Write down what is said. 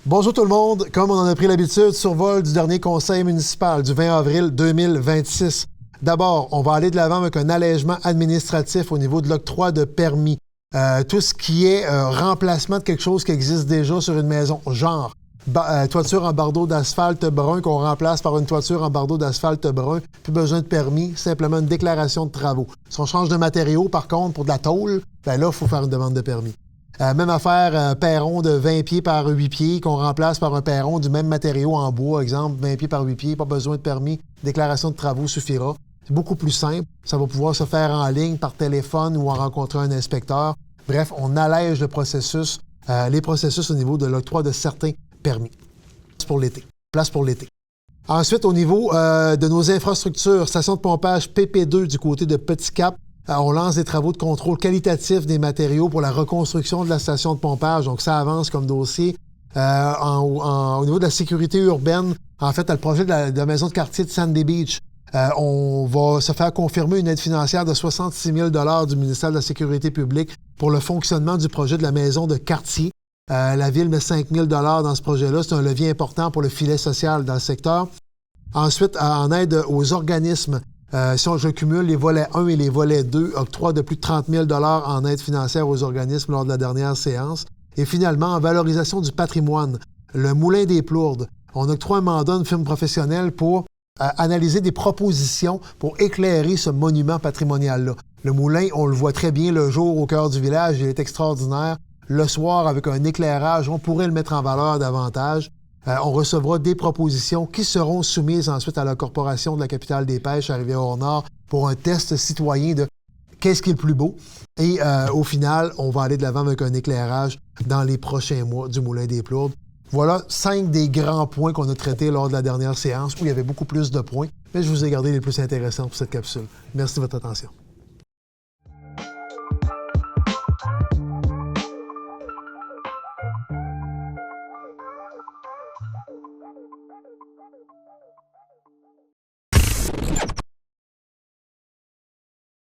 Bonjour tout le monde. Comme on en a pris l'habitude, survol du dernier conseil municipal du 20 avril 2026. D'abord, on va aller de l'avant avec un allègement administratif au niveau de l'octroi de permis. Tout ce qui est remplacement de quelque chose qui existe déjà sur une maison, genre toiture en bardeau d'asphalte brun qu'on remplace par une toiture en bardeau d'asphalte brun, plus besoin de permis, simplement une déclaration de travaux. Si on change de matériaux, par contre, pour de la tôle, ben là, il faut faire une demande de permis. Même affaire, un perron de 20 pieds par 8 pieds qu'on remplace par un perron du même matériau en bois, exemple 20 pieds par 8 pieds, pas besoin de permis, déclaration de travaux suffira. C'est beaucoup plus simple, ça va pouvoir se faire en ligne, par téléphone ou en rencontrant un inspecteur. Bref, on allège le processus, les processus au niveau de l'octroi de certains permis. Place pour l'été. Ensuite, au niveau de nos infrastructures, station de pompage PP2 du côté de Petit Cap, on lance des travaux de contrôle qualitatif des matériaux pour la reconstruction de la station de pompage. Donc, ça avance comme dossier. Au niveau de la sécurité urbaine, en fait, le projet de la maison de quartier de Sandy Beach, on va se faire confirmer une aide financière de 66 000 $ du ministère de la Sécurité publique pour le fonctionnement du projet de la maison de quartier. La Ville met 5 000 $ dans ce projet-là. C'est un levier important pour le filet social dans le secteur. Ensuite, en aide aux organismes, si je cumule les volets 1 et les volets 2, octroi de plus de 30 000 $ en aide financière aux organismes lors de la dernière séance. Et finalement, en valorisation du patrimoine, le Moulin des Plourdes, on octroie un mandat à une firme professionnelle pour analyser des propositions pour éclairer ce monument patrimonial-là. Le moulin, on le voit très bien le jour au cœur du village, il est extraordinaire. Le soir, avec un éclairage, on pourrait le mettre en valeur davantage. On recevra des propositions qui seront soumises ensuite à la Corporation de la capitale des pêches à Rivière-au-Nord pour un test citoyen de qu'est-ce qui est le plus beau. Et au final, on va aller de l'avant avec un éclairage dans les prochains mois du Moulin des Plourdes. Voilà 5 des grands points qu'on a traités lors de la dernière séance où il y avait beaucoup plus de points, mais je vous ai gardé les plus intéressants pour cette capsule. Merci de votre attention.